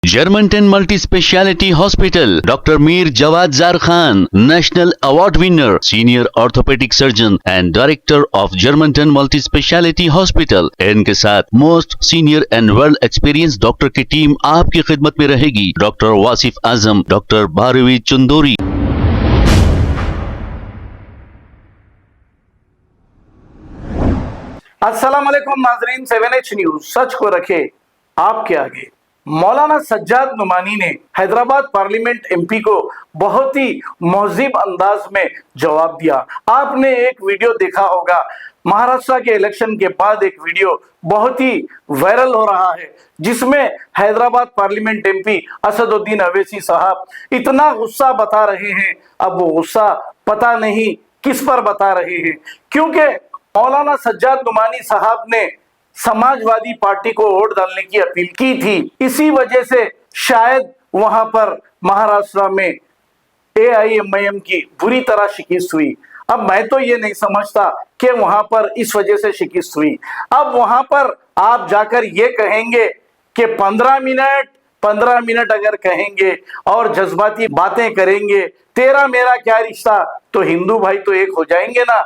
Germantown Multi-Speciality Hospital, Dr. Mir Jawad Zar Khan, National Award winner, Senior Orthopedic Surgeon and Director of Germantown Multi-Speciality Hospital. इनके साथ Most Senior and Well Experienced Doctor की team आपकी खिदमत में रहेगी. Dr. Wasif आजम, Dr. Bharvi Chandori. अस्सलाम वालेकुम नाजरीन, 7H न्यूज सच को रखे आपके आगे. मौलाना सज्जाद नुमानी ने हैदराबाद पार्लियामेंट एमपी को बहुत ही महज़िब अंदाज में जवाब दिया. आपने एक वीडियो देखा होगा, महाराष्ट्र के इलेक्शन के बाद एक वीडियो बहुत ही वायरल हो रहा है जिसमें हैदराबाद पार्लियामेंट एमपी असदुद्दीन अवैसी साहब इतना गुस्सा बता रहे हैं. अब वो गुस्सा पता नहीं किस पर बता रहे हैं, क्योंकि मौलाना सज्जाद नुमानी साहब ने समाजवादी पार्टी को वोट डालने की अपील की थी. इसी वजह से शायद वहां पर महाराष्ट्र में AIMIM की बुरी तरह शिकस्त हुई. अब मैं तो ये नहीं समझता कि वहां पर इस वजह से शिकस्त हुई. अब वहां पर आप जाकर ये कहेंगे कि 15 मिनट अगर कहेंगे और जज्बाती बातें करेंगे, तेरा मेरा क्या रिश्ता, तो हिंदू भाई तो एक हो जाएंगे ना,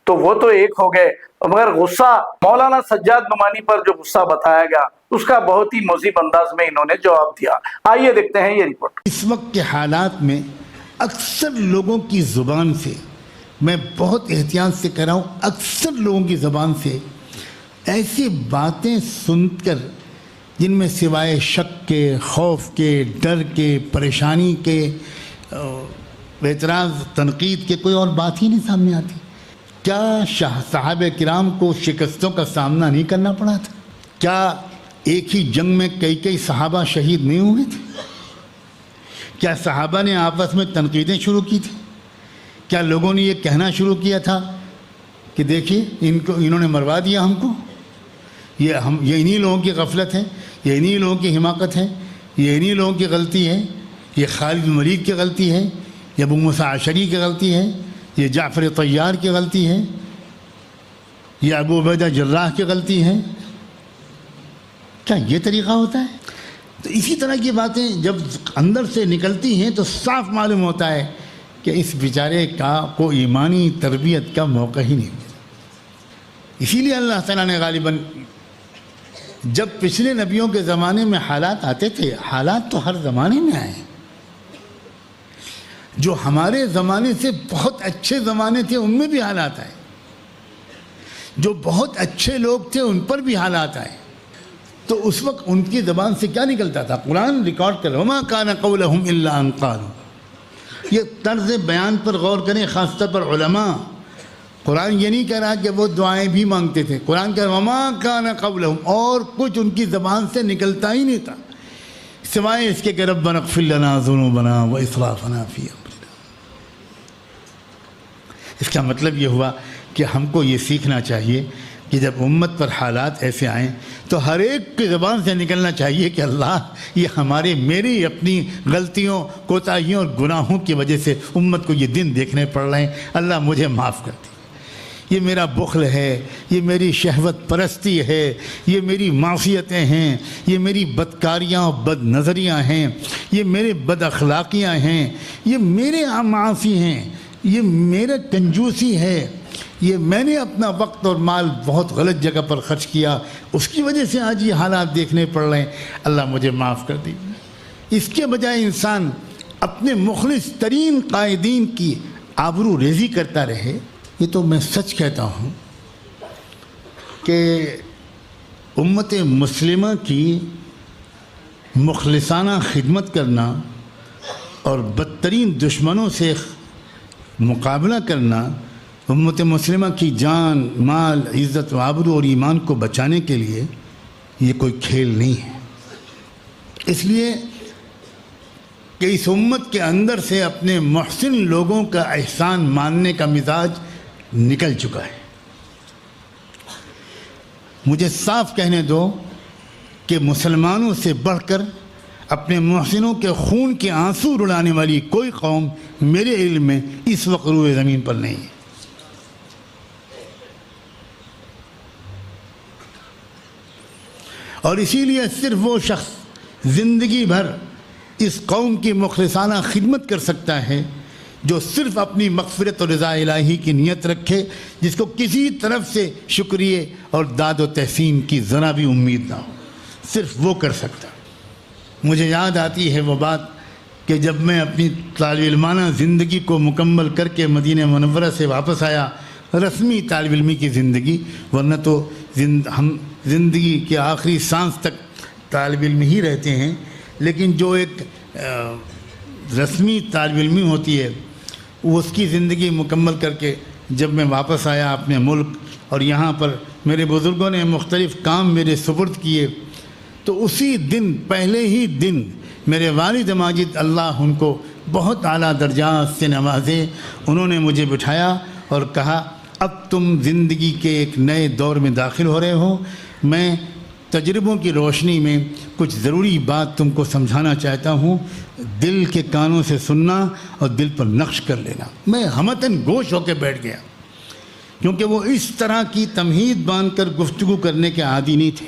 तो वो तो एक हो गए. मगर गुस्सा मौलाना सज्जाद नुमानी पर जो गुस्सा बताया गया उसका बहुत ही मुज़ीब अंदाज में इन्होंने जवाब दिया. आइए देखते हैं ये रिपोर्ट. इस वक्त के हालात में अक्सर लोगों की ज़ुबान से, मैं बहुत एहतियात से कह रहा हूँ, अक्सर लोगों की ज़ुबान से ऐसी बातें सुनकर जिनमें सिवाय शक के, खौफ के, डर के, परेशानी के, एतराज़, तनकीद के कोई और बात ही नहीं सामने आती. क्या साहबे किराम को शिकस्तों का सामना नहीं करना पड़ा था? क्या एक ही जंग में कई सहाबा शहीद नहीं हुए थे? क्या सहाबा ने आपस में तनकीदें शुरू की थी? क्या लोगों ने ये कहना शुरू किया था कि देखिए इन्होंने मरवा दिया हमको, ये इन्हीं लोगों की गफलत है, ये इन्हीं लोगों की हिमाकत है, ये इन्हीं लोगों की गलती है, ये खालिद बिन वलीद की गलती है, ये अबू मूसा अशरी की गलती है, ये जाफ़र तैयार की गलती है, ये अबू उबैदा जर्राह की गलती है? क्या ये तरीक़ा होता है? तो इसी तरह की बातें जब अंदर से निकलती हैं तो साफ मालूम होता है कि इस बेचारे को ईमानी तरबियत का मौका ही नहीं मिला. इसीलिए अल्लाह ताला ने गालिबन जब पिछले नबियों के ज़माने में हालात आते थे, हालात तो हर ज़माने में आए, जो हमारे ज़माने से बहुत अच्छे ज़माने थे उनमें भी हालात आए, जो बहुत अच्छे लोग थे उन पर भी हालात आए. तो उस वक्त उनकी ज़बान से क्या निकलता था? कुरान रिकॉर्ड कर, वमा कान क़ौलहुम इल्ला अन क़ालू. ये तर्ज़ बयान पर गौर करें, ख़ासतौर पर उलमा. कुरान ये नहीं कह रहा कि वो दुआएं भी मांगते थे. कुरान कह रहा वमा कान क़ौलहुम, और कुछ उनकी ज़बान से निकलता ही नहीं था सिवाय इसके कि रब्बना इग़फ़िर लना ज़ुनूबना व इसराफ़ना फ़ी अम्रिना. इसका मतलब ये हुआ कि हमको ये सीखना चाहिए कि जब उम्मत पर हालात ऐसे आएँ तो हर एक की ज़बान से निकलना चाहिए कि अल्लाह ये मेरी अपनी गलतियों, कोताहियों और गुनाहों की वजह से उम्मत को ये दिन देखने पड़ रहे हैं, अल्लाह मुझे माफ़ कर दे. ये मेरा बुख़्ल है, ये मेरी शहवत परस्ती है, ये मेरी माफ़ियतें हैं, ये मेरी बदकारियाँ और बद नज़रियाँ हैं, ये मेरे बद अखलाक़ियाँ हैं, ये मेरे आमासी हैं, ये मेरा कंजूसी है, ये मैंने अपना वक्त और माल बहुत गलत जगह पर ख़र्च किया, उसकी वजह से आज ये हालात देखने पड़ रहे हैं, अल्लाह मुझे माफ़ कर दी. इसके बजाय इंसान अपने मुखलिस तरीन कायदीन की आबरू रेज़ी करता रहे. ये तो मैं सच कहता हूँ कि उम्मत मुस्लिमा की मुखलिसाना खिदमत करना और बदतरीन दुश्मनों से मुकाबला करना, उम्मत मुस्लिमा की जान, माल, इज़्ज़त व आबरू और ईमान को बचाने के लिए ये कोई खेल नहीं है. इसलिए कि इस उम्मत के अंदर से अपने मुहसिन लोगों का एहसान मानने का मिजाज निकल चुका है. मुझे साफ कहने दो कि मुसलमानों से बढ़कर अपने मुहसिनों के खून के आंसू रुलाने वाली कोई कौम मेरे इल्म में इस वक्त रूए ज़मीन पर नहीं है. और इसीलिए सिर्फ वो शख्स زندگی بھر اس قوم کی مخلصانہ خدمت کر سکتا ہے جو صرف اپنی مغفرت اور رضا الہی کی نیت رکھے، جس کو کسی طرف سے شکریہ اور داد و تحسین کی ذرا بھی امید نہ ہو، صرف وہ کر سکتا۔ مجھے یاد آتی ہے وہ بات کہ جب میں اپنی طالب علمانہ زندگی کو مکمل کر کے مدینہ منورہ سے واپس آیا، رسمی طالب علمی کی زندگی، ورنہ تو ہم زندگی کے آخری سانس تک طالب علم ہی رہتے ہیں، لیکن جو ایک رسمی طالب علمی ہوتی ہے وہ اس کی زندگی مکمل کر کے جب میں واپس آیا اپنے ملک، اور یہاں پر میرے بزرگوں نے مختلف کام میرے سپرد کیے، تو اسی دن، پہلے ہی دن میرے والد ماجد اللہ ان کو بہت اعلیٰ درجات سے نوازے، انہوں نے مجھے بٹھایا اور کہا اب تم زندگی کے ایک نئے دور میں داخل ہو رہے ہو، میں تجربوں کی روشنی میں کچھ ضروری بات تم کو سمجھانا چاہتا ہوں، دل کے کانوں سے سننا اور دل پر نقش کر لینا۔ میں ہمتاً گوش ہو کے بیٹھ گیا، کیونکہ وہ اس طرح کی تمہید باندھ کر گفتگو کرنے کے عادی نہیں تھے۔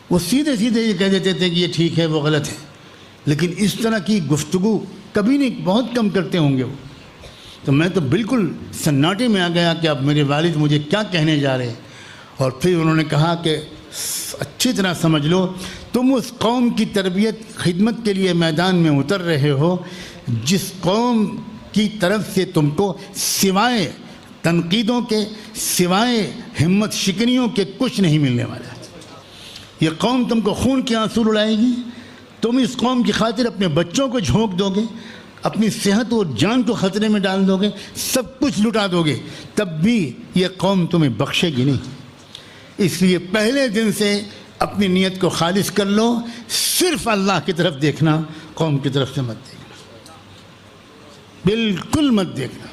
وہ سیدھے سیدھے یہ کہہ دیتے تھے کہ یہ ٹھیک ہے، وہ غلط ہے، لیکن اس طرح کی گفتگو کبھی نہیں، بہت کم کرتے ہوں گے وہ۔ تو میں تو بالکل سناٹے میں آ گیا کہ اب میرے والد مجھے کیا کہنے جا رہے ہیں، اور پھر انہوں نے کہا کہ اچھی طرح سمجھ لو، تم اس قوم کی تربیت خدمت کے لیے میدان میں اتر رہے ہو جس قوم کی طرف سے تم کو سوائے تنقیدوں کے، سوائے ہمت شکنیوں کے کچھ نہیں ملنے والا۔ یہ قوم تم کو خون کے آنسو رلائے گی، تم اس قوم کی خاطر اپنے بچوں کو جھونک دو گے، اپنی صحت اور جان کو خطرے میں ڈال دو گے، سب کچھ لٹا دو گے، تب بھی یہ قوم تمہیں بخشے گی نہیں۔ اس لیے پہلے دن سے اپنی نیت کو خالص کر لو، صرف اللہ کی طرف دیکھنا، قوم کی طرف سے مت دیکھنا، بالکل مت دیکھنا۔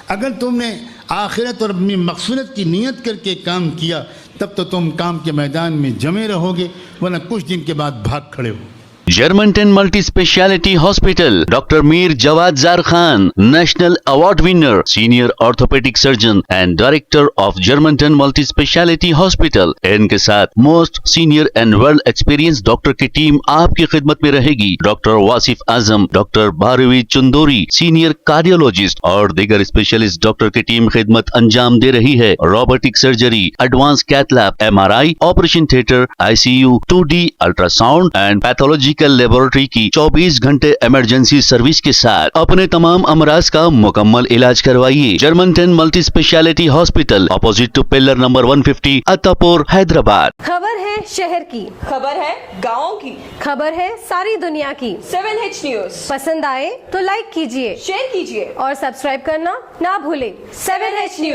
اگر تم نے آخرت اور اپنی مغفرت کی نیت کر کے کام کیا تب تو تم کام کے میدان میں جمے رہو گے، ورنہ کچھ دن کے بعد بھاگ کھڑے ہو۔ Germantown Multi-Speciality Hospital, Dr. Mir Jawad Zar Khan, National Award winner, Senior Orthopedic Surgeon and Director of Germantown Multi-Speciality Hospital. ان کے ساتھ most senior and world experience doctor کی ٹیم آپ کی خدمت میں رہے گی۔ ڈاکٹر واصف اعظم، ڈاکٹر بھاروی چندوری، سینئر کارڈیولوجسٹ اور دیگر اسپیشلسٹ ڈاکٹر کی ٹیم خدمت انجام دے رہی ہے۔ Robotic surgery, advance cath lab, MRI، operation theatre, ICU، 2D ultrasound and pathological laboratory کی 24 گھنٹے ایمرجنسی سروس کے ساتھ اپنے تمام امراض کا مکمل علاج کروائیے۔ جرمنٹن multi specialty hospital, opposite to pillar number 150، Attapur, Hyderabad. خبر ہے شہر کی، خبر ہے گاؤں کی، خبر ہے ساری دنیا کی۔ 7H نیوز پسند آئے تو لائک کیجئے، شیئر کیجیے اور سبسکرائب کرنا نہ بھولیں۔ 7H news.